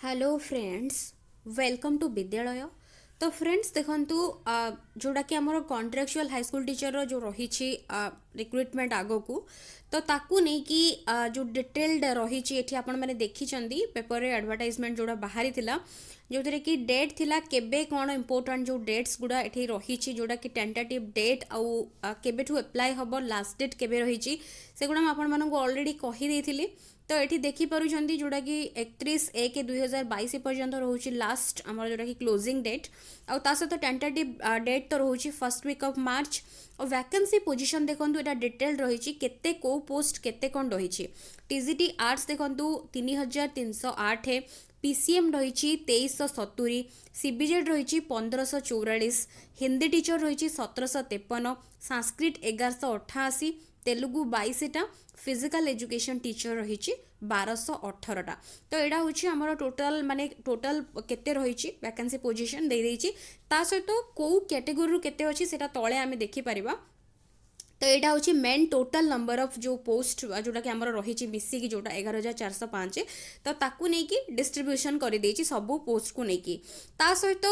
Hello friends, welcome to विद्यालय। तो friends देखंतु जोड़ा कि आमर कॉन्ट्रेक्चुअल हाई स्कूल टीचर जो रही रिक्रुटमेंट आगो को तो ताकू नहीं कि जो डिटेल्ड रही आपण मैंने देखी पेपर एडवर्टाइजमेंट जोड़ा बाहरी थिला जो थे कि डेट थिला केबे कौन इंपोर्टेंट जो डेट्स गुड़ा ये रही जोड़ा कि टेंटेटिव डेट आउ केबेठू अप्लाई हम लास्ट डेट केबे रही से गुड़ा आपण ऑलरेडी कही तो ये देखिपुं जोटा कि 31/1/2022 पर्यंत रोचे लास्ट आम जोटा कि क्लोजिंग डेट आ सहित टेंटेटिव डेट तो रोचे फर्स्ट वीक ऑफ मार्च और वैकेंसी पोजीशन देखो यहाँ डिटेल रही केते को पोस्ट केते कौन रही टीजीटी आर्ट्स देखो 3308 पीसीएम रही 2370 सीबीजेड रही 1544 हिंदी टीचर रही 1753 संस्कृत 1188 तेलुगु 22टा फिजिकल एजुकेशन टीचर रही 1218टा। तो यहाँ हूँ आम टोटाल माने टोटाल केते रही वैकेंसी पोजीशन दे देइछि ता सहित कौ कैटेगोरी केते अछि सेटा तळे आमे देखि परिबा। तो यहाँ हूँ मेन टोटाल नंबर ऑफ जो पोस्ट जोटा कि आम रही मिसिकी जोटा 11,405 तो ताकू नहीं कि डिस्ट्रीब्यूशन कर देछि सबू पोस्ट को लेकिन ता सहित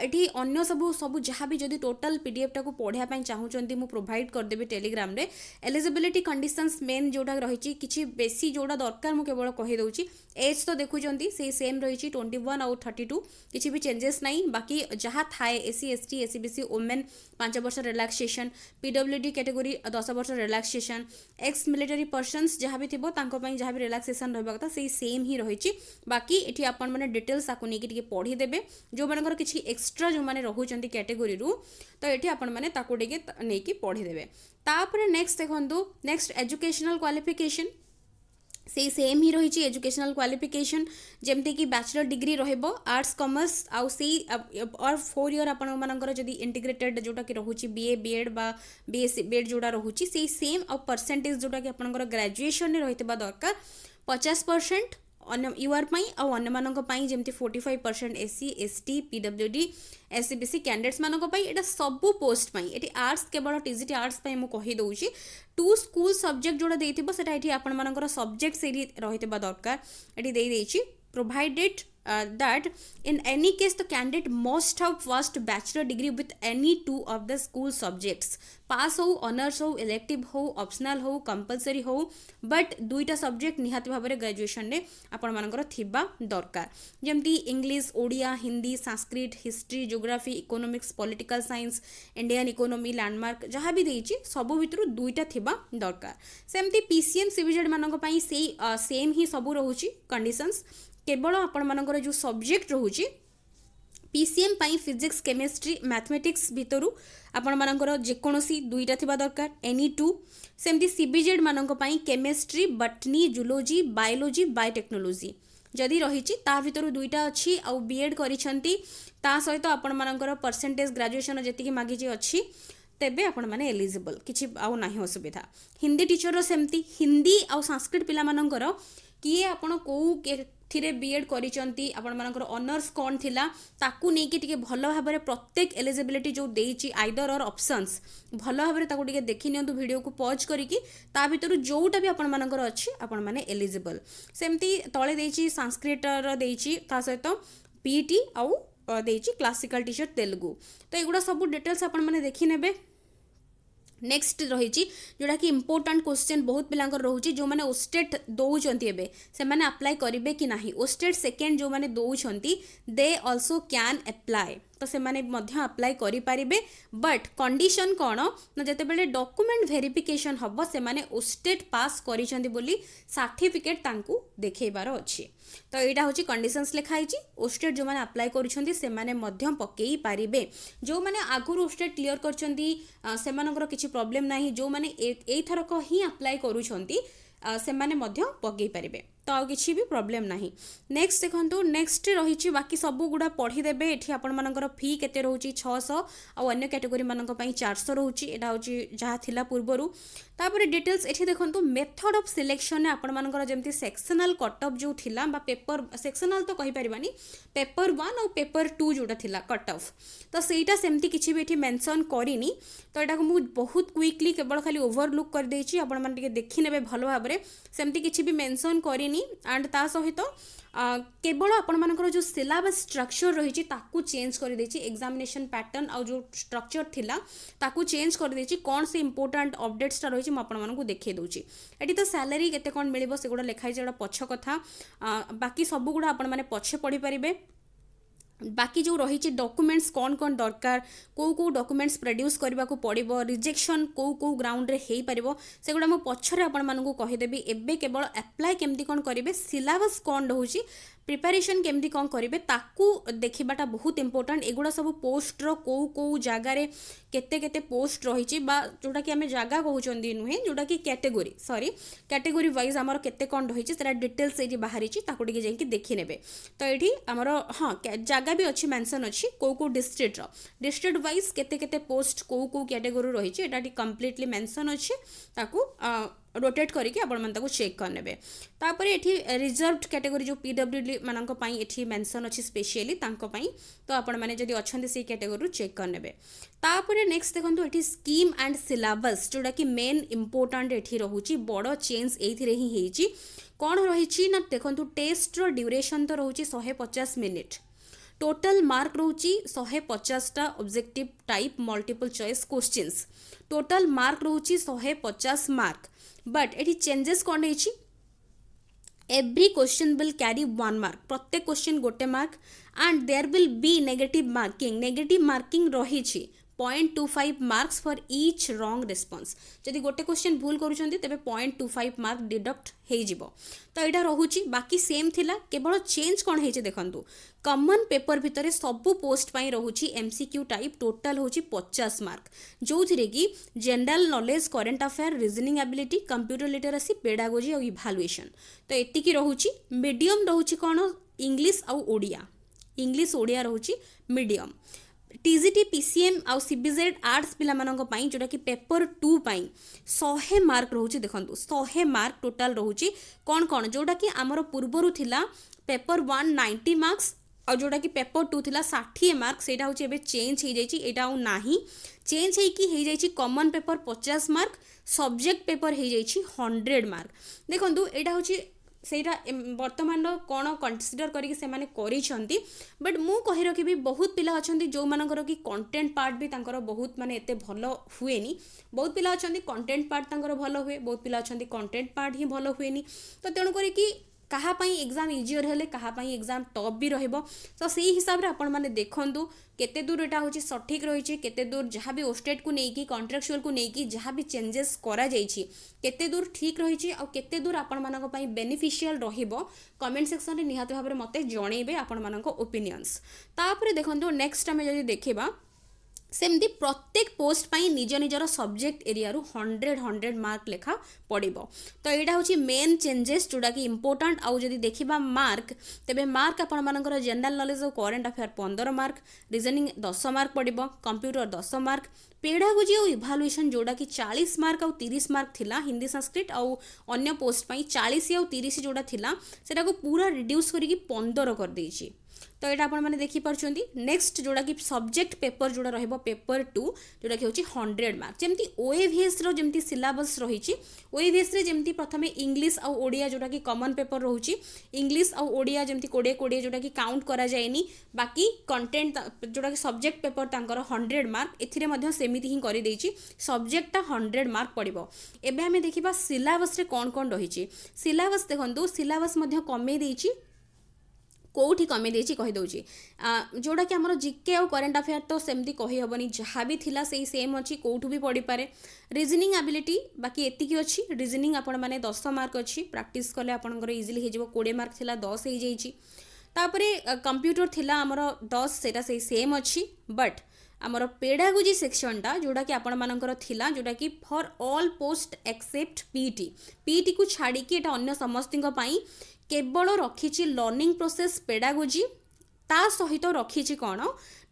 ये अन्य सबू सबू जहाँ भी जदि टोटाल पीडीएफ टाको पढ़ाई चाहूँगी मुझे प्रोवाइड करदेवी टेलीग्राम रे एलिजिबिलिटी कंडीशंस मेन जोटा रही कि बेसी जोटा दरकार मुझे केवल कहीदे एज तो देखुं से सेम रही 21 आउ 32 किसी भी चेंजेस नहीं बाकी जहाँ थाए एससी एसटी एससीबीसी वोमेन 5 वर्ष रिलैक्सेशन पीडब्ल्यूडी कैटेगरी 10 वर्ष रिलैक्सेशन एक्स मिलिटरी पर्सन्स जहाँ भी थी जहाँ भी रिलैक्सेशन रहा कथा से सेम ही रही बाकी ये आपण मैंने डिटेल्स आपको नहीं पढ़ीदेवे जो मानकर किसी एक्सट्रा जो मैंने रोचे कैटेगोरी तो ये आपण मैंने नहीं पढ़ीदेवे। तापर नेक्स्ट देखो नेक्स्ट एजुकेशनल क्वालिफिकेशन से सेम ही रही एजुकेशनल क्वालिफिकेशन जमती कि बैचलर डिग्री रहिबो आर्ट्स कॉमर्स आउ सी और 4 ईयर आपण मानकर जदी इंटीग्रेटेड जोटा कि रहूची बीए बीएड बा बीएससी बीएड जोटा रहूची से सेम और परसेंटेज जोटा कि आपनकर ग्रेजुएशन रहितबा दरकार 50% यूआर अन्य मानक जमती 45% SC ST PWD SCBC candidates मानक एटा सबू पोस्ट ये आर्ट्स केवल टीजीटी आर्ट्स मुझे कहीदे 2 स्कूल सब्जेक्ट जोड़ा देथिबो सेटा एठी आपण मानकर सब्जेक्ट से रहितबा दरकार एठी देई देछि provided that in any case the candidate must have first bachelor degree with any 2 of the school subjects pass हो ऑनर्स हो इलेक्टिव हो ऑप्शनल हो कंपलसरी हो बट दुईटा सब्जेक्ट निहाती भाव में ग्रेजुएशन रे आपण मानकर थिबा दरकार जमती English Odia Hindi Sanskrit history geography economics political science Indian economy landmark जहाँ भी देइछि सबु भितरु दुईटा थिबा दरकार सेमती पीसीएम सीबीजेड मानक पई सेम ही सबु रहउछि कंडीशंस केवल आपण मानकर जो सब्जेक्ट रोचे पीसीएम पाई फिजिक्स केमिस्ट्री मैथमेटिक्स भितरु आपण मानकर जेकोसी दुईटा थिबा दरकार एनी 2 सेमती सीबीजेड मानक पाई केमिस्ट्री बटनी जूलॉजी बायोलॉजी बायोटेक्नोलॉजी जदि रही ता भितर दुईटा अच्छी आउ बीएड करिसेंती ता सहित आपण मानकर परसेंटेज ग्रेजुएशन जेतिकी मागिची अच्छी तेबे आपण माने एलिजिबल किछि आउ नाही असुविधा। हिंदी टीचर सेमती हिंदी आउ संस्कृत पिला मानकर किए आपण को थिरे बीएड करिसेंती आपण मानकर ऑनर्स कौन थिला ताकू नहीं कि टिके भलो भाव में प्रत्येक एलिजिबिलिटी जो देइछि आइदर और ऑप्शंस भलो भाव में ताकू टिके देखि नियंतु वीडियो को पॉज करिकि ता भितर जोटा भी आपण मानकर अछि आपण माने एलिजिबल सेमती तळे देइछि संस्कृत र देइछि ता सहित पीटी आउ देइछि क्लासिकल टीचर तेलुगु तो एगुडा सब डिटेल्स आपण माने देखि नेबे। नेक्स्ट रही जोटा कि इंपोर्टेंट क्वेश्चन बहुत पिलांकर रोचे जो मैंने ओस्टेट दौरान से मैंने अप्लाई करेंगे कि ना ओस्टेट सेकेंड जो मैंने दौरान दे ऑल्सो कैन अप्लाई तो से माने मध्य अप्लाई करि पारिबे बट कंडीशन कौन ना जते बेले डॉक्यूमेंट वेरिफिकेशन हबो से माने ओस्टेट पास करिसेंती बोली सर्टिफिकेट तांकू देखैबार अछि तो यहाँ हूँ कंडीशंस लिखाई ओस्टेट जो मैंने अप्लाई करुछंती से माने मध्य पकई पारिबे जो मैंने आगुर ओस्टेट क्लियर करछंती सेमानकर किछि प्रॉब्लम नाही जो मैंने एथरक ही अप्लाई करुछंती से माने मध्य पकई पारिबे तो आ किसी भी प्रॉब्लम नहीं। नेक्स्ट देखो नेक्स्ट रही बाकी सबू गुड़ा पढ़ीदेवे ये आपण मानकर फी केते रोची 600 आउ अन्य कैटेगोरी मानक पई 400 रोची एटा होची जहाँ थिला पूर्वरु तापर डिटेल्स एठी देखंतु मेथड ऑफ सिलेक्शन ने आपण मानकर जेमती सेक्शनल कट ऑफ जो थिला बा पेपर सेक्शनल तो कहि परिबानी पेपर 1 और पेपर 2 जोटा थिला कट ऑफ तो सेटा सेमती किछि भी एठी मेंशन करिनी तो एटा को मु बहुत क्विकली केवल खाली ओवरलुक कर देछि आपण मान टिके देखि नेबे भलो भाबरे सेमती किछि भी मेंशन करिनी जाइनी एंड ता सहित केवल आपर जो सिलेबस स्ट्रक्चर रही चेंज कर देछि एग्जामिनेशन पैटर्न और जो स्ट्रक्चर थिला ताकू चेंज कर देछि कौन से इंपोर्टेंट अपडेट्स रही मुझे देखा दूची एटी तो सैलरी केते कौन मिलिबो सेगुड़ा लिखाई जेड़ा पछ कथा बाकी सब गुड़ा आपण माने पछे पढ़ी पारिबे बाकी जो रही डॉक्यूमेंट्स कौन कौन दरकार कौ डॉक्यूमेंट्स प्रोड्यूस करने को पड़ो रिजेक्शन कौ ग्राउंड रे हो पार सेगुड़ा मुझे पछरे आपण कहीदेवी एबे केवल अप्लाई केमती कौन करेंगे सिलेबस कौन रोचे प्रिपरेशन केमती कौन करेंगे ताकू देखा बहुत इंपोर्टेंट एगुड़ा सब पोस्टर कौ जगार केते केते पोस्ट रही जोटा कि आम जगह कहते नुहे जोटा कि कैटेगोरी सॉरी कैटेगोरी वाइज आमर केते कौन रही डिटेल्स ये बाहरी जाकि देखी ने तो ये आमर हाँ जगह भी अच्छी मेंशन अच्छी कौ डिस्ट्रिक्ट वाइज केते केते पोस्ट कौ कैटेगोरी रही कंप्लीटली मेंशन अच्छे ताकू रोटेट करके आपण चेक करने तापर ये रिजर्व्ड कैटेगोरी जो पीडब्ल्यूडी मानी ये मेंशन अच्छी स्पेशली तो आपण मैंने जब अच्छा से कैटेगोरी चेक करने तापर नेक्स्ट देखो ये स्कीम एंड सिलेबस जोटा कि मेन इंपोर्टेंट ये रोचे बड़ चेंज ये कौन रही ना देखो टेस्ट रो ड्यूरेशन तो रोचे 150 मिनिट टोटल मार्क रोची 150टा objective type multiple choice questions total mark रोची 150 मार्क बट ये चेंजेस कौन रही every question will carry 1 mark प्रत्येक क्वेश्चन गोटे mark and there will be negative marking रही 0.25 marks for each wrong response जदि गोटे क्वेश्चन भूल करूछंती तेबे 0.25 मार्क डिडक्ट हो जिवो तो यहाँ रोचे बाकी सेम थिला केवल चेंज कौन है देखंतु कॉमन पेपर भितर सबू पोस्ट पाई रोचे एमसीक्यू टाइप टोटल होची 50 मार्क जो थिरे कि general knowledge current affair reasoning ability computer literacy pedagogy और इवैल्यूएशन तो एतिकी रोचे मीडियम रोचे कौन इंग्लिश और ओडिया रोचे मीडियम टीजीटी पीसीएम आउ सीबीजेड आर्ट्स पिला जोटा कि पेपर 2 पाई 100 मार्क रोचे देखो 100 मार्क टोटाल रोचे कौन कौन जोटा कि आमर पूर्वर थिला पेपर 1 90 मार्क्स और जोटा कि पेपर 2 थिला 60 मार्क सेटा होची एबे चेंज हो जाइए एटा आउ नाही चेंज हो जाइए common paper 50 mark subject paper हो जाइए 100 मार्क देखो एटा होची सेटा वर्तमान कौन कंसीडर करके सेमाने करिसेंती बट मु कहि रखिबी बहुत पिला अछंती जो मानकर कि कंटेंट पार्ट भी तांकर बहुत माने एते भलो हुएनी बहुत पिला अछंती कंटेंट पार्ट तांकर भलो हुए बहुत पिला अछंती कंटेंट पार्ट ही भलो हुएनी तो तेणु करी कि कहाँ एग्जाम इजियर हेले कहाँ एग्जाम टफ भी रहिबो तो सही हिसाब रे आपण माने देखंतु केते दूर एटा होची सठिक रही केते दूर जहाँ भी ओस्टेट को नहीं कॉन्ट्रेक्चुअल को नहीं जहाँ भी चेंजेस करा जाइछि केते दूर ठीक रही और केते दूर आपण मानक पई बेनिफिशियल रहिबो कमेंट सेक्शन रे निहात भाबरे मते जणैबे आपण मानक ओपिनियंस तापर देखंतु नेक्स्ट टाइम जदि देखिबा सेमती प्रत्येक पोस्ट पाई निज निजर सब्जेक्ट एरिया रु 100 मार्क लेखा पड़ो तो यहाँ हूँ मेन चेंजेस जोटा कि इंपोर्टेंट आउ जदि देखा मार्क तेबे मार्क आपण मानकर जनरल नॉलेज और current affair 15 mark reasoning 10 mark पड़ो कंप्यूटर 10 मार्क पेडागोजी और इवैल्यूएशन जोटा कि 40 मार्क और 30 मार्क थिला हिंदी संस्कृत और अन्य पोस्ट पाई 40 और 30 जोटा थिला सेटा को पूरा रिड्यूस करके 15 कर देछि तो यहाँ आप देखिपुं नेक्स्ट जोड़ा कि सब्जेक्ट पेपर जोड़ा रहिबो पेपर 2 जोड़ा कि होची 100 मार्क जमती ओएवीएस रो जमती सिलेबस रही ओएवीएस रे जमती प्रथमे इंग्लिश और ओडिया जोड़ा कि कॉमन पेपर रोची इंग्लिश और ओडिया जमती 20 जोड़ा कि काउंट करा जाएनी बाकी कंटेंट जोड़ा कि सब्जेक्ट पेपर तांकर 100 मार्क एथिरे मध्य सेमिति ही करि देछि सब्जेक्टा 100 मार्क पड़िबो एबे हमें देखिबा सिलेबस रे कोन कोन रही सिलेबस देखंतु सिलेबस मध्य कमे देछि कौटी कमे देछि कहि दउछि जोड़ा कि हमर जीके और करेंट अफेयर तो सेमती कहि हबनी जहाँ भी थिला सेही सेम अछि कौठु भी पड़ी पारे रीजनिंग एबिलिटी बाकी एतिकी अछि रीजनिंग आपण माने 10 मार्क अछि प्रैक्टिस कले आपनकर इजीली हे जेबो 20 मार्क थिला 10 हे जाइछि तापरे कंप्यूटर थिला हमर 10 सेटा सेही सेम अछि बट आमर पेडागोजी सेक्शनटा जोड़ा कि आपण मानकर थिला जोड़ा कि for all post except PET को छाड़ी कि एटा अन्य समस्तिंक पई केवल रखी लर्निंग प्रोसेस पेडागोजी ता सहित रखी कौन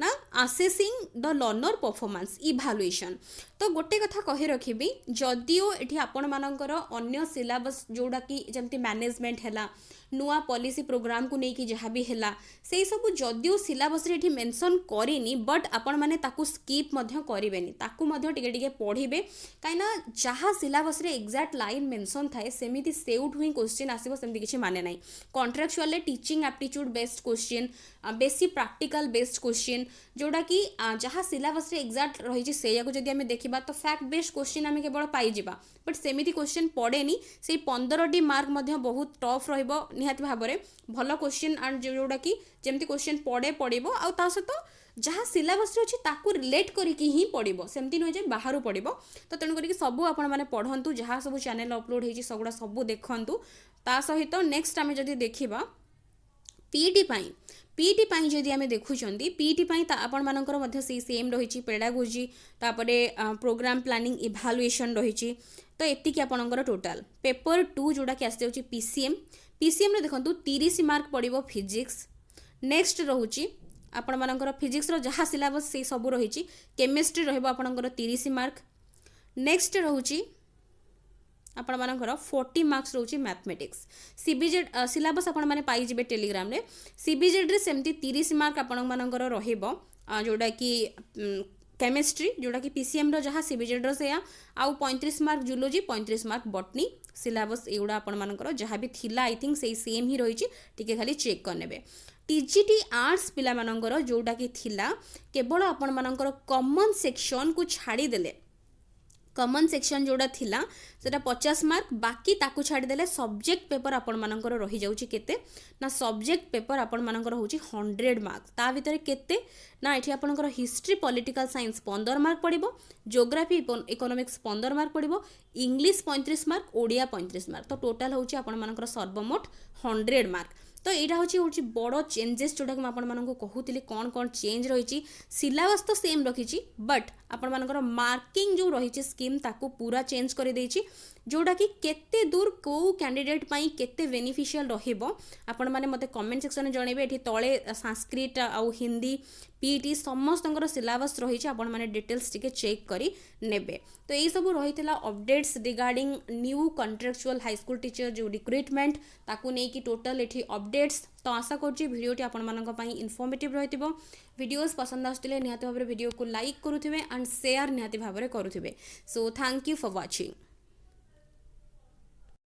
ना आसेसिंग द लर्नर परफॉर्मेंस इभालुएशन। तो गोटे कथा कही रखी जदिओ ये आपण मानकर अन्य सिलेबस जोड़ा कि जमती मैनेजमेंट है नुआ पॉलिसी प्रोग्राम को लेकिन जहाँ भी है से सब जदिओ सिलेबस रे मेंशन करिनी बट आपण माने ताकू स्किप मध्य करिवेनी ताकू मध्य टिके टिके पढ़िबे काइना जहाँ सिलेबस रे एग्जैक्ट लाइन मेंशन थाए सेमिति सेउठु ही क्वेश्चन आसीबो सेमति किछि माने नाही। Contractual teaching aptitude based question बेसी प्रैक्टिकल बेस्ड क्वेश्चन जोड़ा कि जहाँ सिलेबस रे एग्जैक्ट रही से जदि आम देखा तो फैक्ट बेस्ड क्वेश्चन आम केवल पाइबा बट सेमिति क्वेश्चन पड़ेनी से 15टी मार्क मध्य बहुत टफ रहिबो निहाती भाव में भल क्वेश्चन एंड जोड़ा कि जमती क्वेश्चन पड़े पड़ो आ सहित जहाँ सिलेबस अच्छी ताकू रिलेट करके ही पड़ो सेमती नुहे जे बाहर पड़ो। तो तेणु करके सबू आपण मैंने पढ़ु जहाँ सब चैनल अपलोड होगी सगुड़ा सब देखु ता सहित नेक्स्ट आम जदि देखा पीईटी पाई जदि आम देखुंट पीईटी पाई आपण मानकर मध्य सेम रही पेडागोजी तापरे प्रोग्राम प्लानिंग इभालुएशन रही। तो एतिकी आपणकर टोटाल पेपर 2 जोड़ा कि आसी पीसीएम रे देखंतु 30 मार्क पड़िबो फिजिक्स। नेक्स्ट रहूची आपण मानकर फिजिक्स रो जहाँ सिलेबस से सब रही केमिस्ट्री रहइबो आपणकर 30 मार्क। नेक्स्ट रहूची आपण मानकर 40 मार्क्स रहूची मैथमेटिक्स सीबीजेड सिलेबस आपण माने पाई जिबे टेलीग्राम रे सीबीजेड रे सेमती 30 मार्क आपण मानकर रहिबो जोड़ा कि केमिस्ट्री जोड़ा कि पीसीएम रो जहाँ सीबीजेड रो से आउ 35 mark zoology 35 mark botany syllabus एगुड़ा आपण मानकर जहाँ भी थिला आई थिंक से सेम ही रही टिके खाली चेक करने। टीजीटी आर्ट्स पिला मानकर जोड़ा कि थिला केवल आपण मानकर कॉमन सेक्शन को छाड़ी देले कॉमन सेक्शन जोड़ा थिला सेटा 50 मार्क बाकी ताकू छाड़देले सब्जेक्ट पेपर आपण मानकर रही जाउची केते ना सब्जेक्ट पेपर आपण मानकर होची 100 मार्क ता भितर केते ना एठी आपणकर हिस्ट्री पॉलिटिकल साइंस 15 मार्क पड़िबो ज्योग्राफी इकोनॉमिक्स 15 मार्क पड़िबो इंग्लिश 35 मार्क ओडिया 35 मार्क तो टोटल होची आपण मानकर सर्वमोट 100 मार्क। तो यहाँ हूँ बड़ चेंजेस जोटा कि मुझे कहूली कौन कौन चेंज रही सिलेबस तो सेम रखी बट आपण मानकर मार्किंग जो रही स्कीम ताकू पूरा चेंज कर देछि जोटा कि केते दूर को कैंडिडेट पाई केते बेनिफिशियल रहिबो आपण माने मते कमेंट सेक्शन में जणेबे। एठी तळे संस्कृत आउ हिंदी पीईटी समस्तंकर सिलेबस रही आपण माने डिटेल्स टिके चेक करी नेबे। तो यही सब रहितला updates regarding new contractual high school teacher जो रिक्रुटमेंट ताकू नै कि टोटल एठी अपडेट्स। तो आशा करछि वीडियोटी आपण मानक पई इन्फॉर्मेटिव रहितबो। वीडियोस पसंद आस्तिले निहाती भाबरे वीडियो को लाइक करूथिबे एंड शेयर निहाती भाबरे करूथिबे। So thank you for watching.